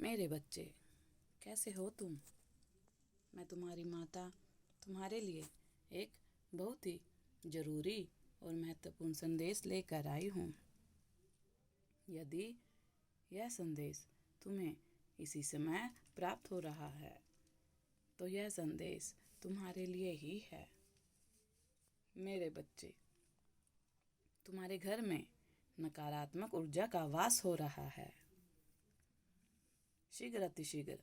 मेरे बच्चे, कैसे हो तुम? मैं तुम्हारी माता तुम्हारे लिए एक बहुत ही ज़रूरी और महत्वपूर्ण संदेश लेकर आई हूँ। यदि यह संदेश तुम्हें इसी समय प्राप्त हो रहा है तो यह संदेश तुम्हारे लिए ही है। मेरे बच्चे, तुम्हारे घर में नकारात्मक ऊर्जा का वास हो रहा है। शीघ्र अतिशीघ्र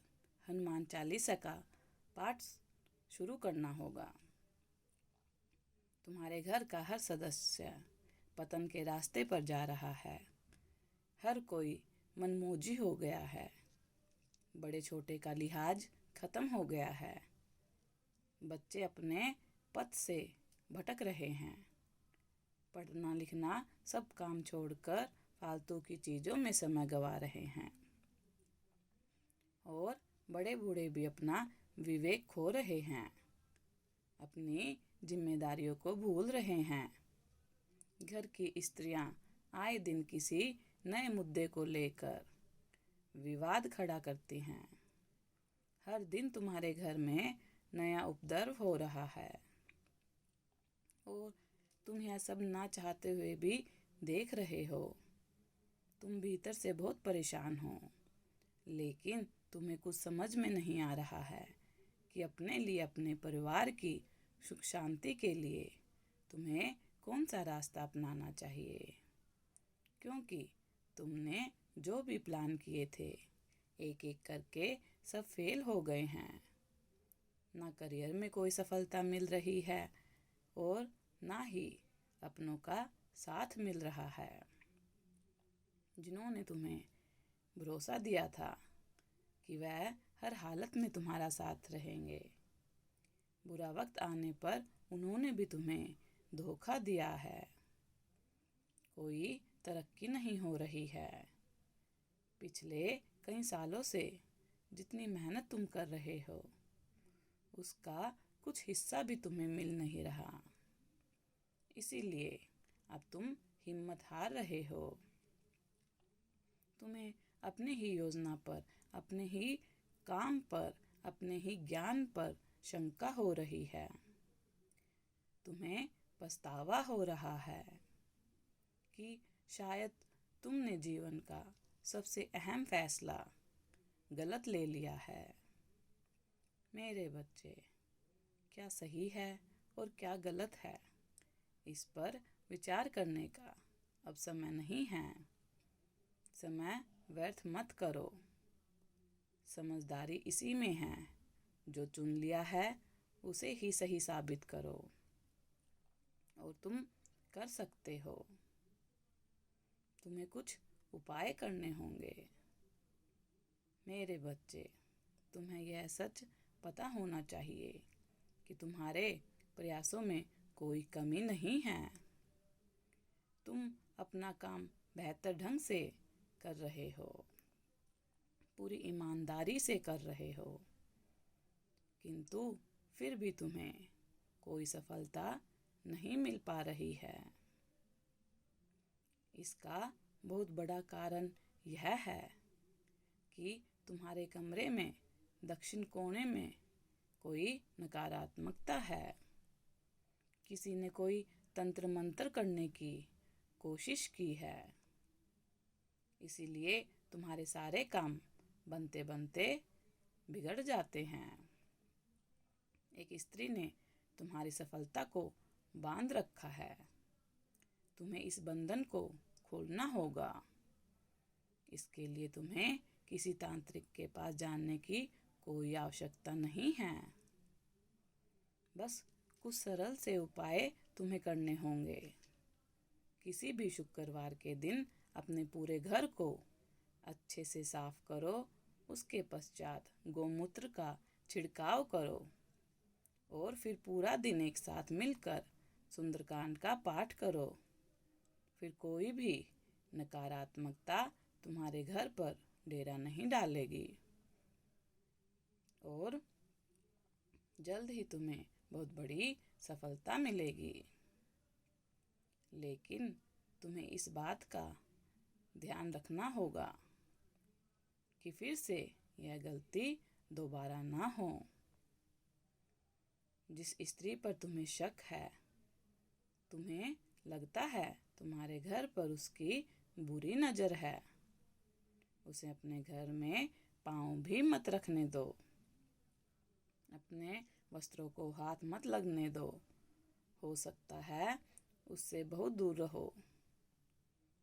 हनुमान चालीसा का पाठ शुरू करना होगा। तुम्हारे घर का हर सदस्य पतन के रास्ते पर जा रहा है। हर कोई मनमौजी हो गया है। बड़े छोटे का लिहाज खत्म हो गया है। बच्चे अपने पथ से भटक रहे हैं। पढ़ना लिखना सब काम छोड़कर फालतू की चीज़ों में समय गंवा रहे हैं। और बड़े बूढ़े भी अपना विवेक खो रहे हैं। अपनी जिम्मेदारियों को भूल रहे हैं। घर की स्त्रियां आए दिन किसी नए मुद्दे को लेकर विवाद खड़ा करती हैं। हर दिन तुम्हारे घर में नया उपद्रव हो रहा है और तुम यह सब ना चाहते हुए भी देख रहे हो। तुम भीतर से बहुत परेशान हो, लेकिन तुम्हें कुछ समझ में नहीं आ रहा है कि अपने लिए, अपने परिवार की सुख शांति के लिए तुम्हें कौन सा रास्ता अपनाना चाहिए। क्योंकि तुमने जो भी प्लान किए थे, एक एक करके सब फेल हो गए हैं। ना करियर में कोई सफलता मिल रही है और ना ही अपनों का साथ मिल रहा है। जिन्होंने तुम्हें भरोसा दिया था कि वह हर हालत में तुम्हारा साथ रहेंगे, बुरा वक्त आने पर उन्होंने भी तुम्हें धोखा दिया है। कोई तरक्की नहीं हो रही है। पिछले कई सालों से जितनी मेहनत तुम कर रहे हो, उसका कुछ हिस्सा भी तुम्हें मिल नहीं रहा। इसीलिए अब तुम हिम्मत हार रहे हो। तुम्हें अपने ही योजना पर, अपने ही काम पर, अपने ही ज्ञान पर शंका हो रही है। तुम्हें पछतावा हो रहा है कि शायद तुमने जीवन का सबसे अहम फैसला गलत ले लिया है। मेरे बच्चे, क्या सही है और क्या गलत है, इस पर विचार करने का अब समय नहीं है। समय व्यर्थ मत करो। समझदारी इसी में है, जो चुन लिया है उसे ही सही साबित करो और तुम कर सकते हो। तुम्हें कुछ उपाय करने होंगे। मेरे बच्चे, तुम्हें यह सच पता होना चाहिए कि तुम्हारे प्रयासों में कोई कमी नहीं है। तुम अपना काम बेहतर ढंग से कर रहे हो, पूरी ईमानदारी से कर रहे हो, किंतु फिर भी तुम्हें कोई सफलता नहीं मिल पा रही है। इसका बहुत बड़ा कारण यह है कि तुम्हारे कमरे में दक्षिण कोने में कोई नकारात्मकता है। किसी ने कोई तंत्र मंत्र करने की कोशिश की है। इसीलिए तुम्हारे सारे काम बनते बनते बिगड़ जाते हैं। एक स्त्री ने तुम्हारी सफलता को बांध रखा है। तुम्हें इस बंधन को खोलना होगा। इसके लिए तुम्हें किसी तांत्रिक के पास जाने की कोई आवश्यकता नहीं है। बस कुछ सरल से उपाय तुम्हें करने होंगे। किसी भी शुक्रवार के दिन अपने पूरे घर को अच्छे से साफ करो। उसके पश्चात गोमूत्र का छिड़काव करो और फिर पूरा दिन एक साथ मिलकर सुंदरकांड का पाठ करो। फिर कोई भी नकारात्मकता तुम्हारे घर पर डेरा नहीं डालेगी और जल्द ही तुम्हें बहुत बड़ी सफलता मिलेगी। लेकिन तुम्हें इस बात का ध्यान रखना होगा कि फिर से यह गलती दोबारा ना हो। जिस स्त्री पर तुम्हें शक है, तुम्हें लगता है तुम्हारे घर पर उसकी बुरी नज़र है, उसे अपने घर में पाँव भी मत रखने दो। अपने वस्त्रों को हाथ मत लगने दो। हो सकता है उससे बहुत दूर रहो।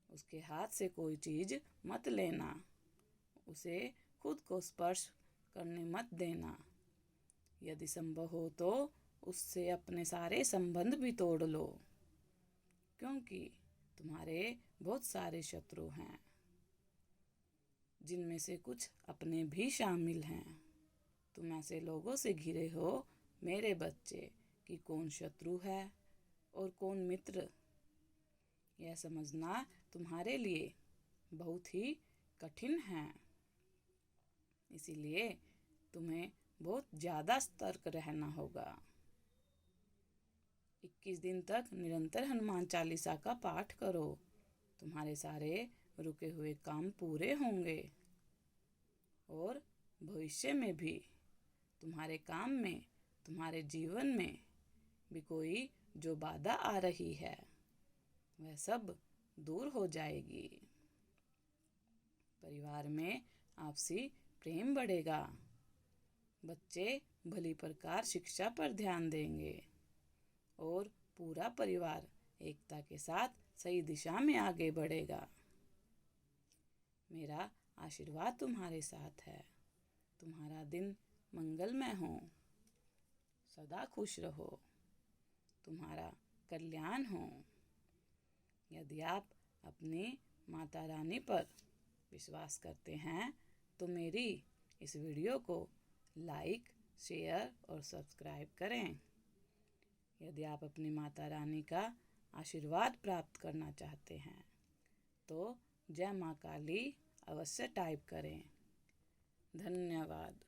उसके हाथ से कोई चीज़ मत लेना। उसे खुद को स्पर्श करने मत देना। यदि संभव हो तो उससे अपने सारे संबंध भी तोड़ लो, क्योंकि तुम्हारे बहुत सारे शत्रु हैं, जिनमें से कुछ अपने भी शामिल हैं। तुम ऐसे लोगों से घिरे हो मेरे बच्चे कि कौन शत्रु है और कौन मित्र। यह समझना तुम्हारे लिए बहुत ही कठिन है। इसीलिए तुम्हें बहुत ज़्यादा सतर्क रहना होगा। 21 दिन तक निरंतर हनुमान चालीसा का पाठ करो। तुम्हारे सारे रुके हुए काम पूरे होंगे और भविष्य में भी तुम्हारे काम में, तुम्हारे जीवन में भी कोई जो बाधा आ रही है वह सब दूर हो जाएगी। परिवार में आपसी प्रेम बढ़ेगा। बच्चे भली प्रकार शिक्षा पर ध्यान देंगे और पूरा परिवार एकता के साथ सही दिशा में आगे बढ़ेगा। मेरा आशीर्वाद तुम्हारे साथ है। तुम्हारा दिन मंगलमय हो। सदा खुश रहो। तुम्हारा कल्याण हो। यदि आप अपनी माता रानी पर विश्वास करते हैं तो मेरी इस वीडियो को लाइक, शेयर और सब्सक्राइब करें। यदि आप अपनी माता रानी का आशीर्वाद प्राप्त करना चाहते हैं तो जय माँ काली अवश्य टाइप करें। धन्यवाद।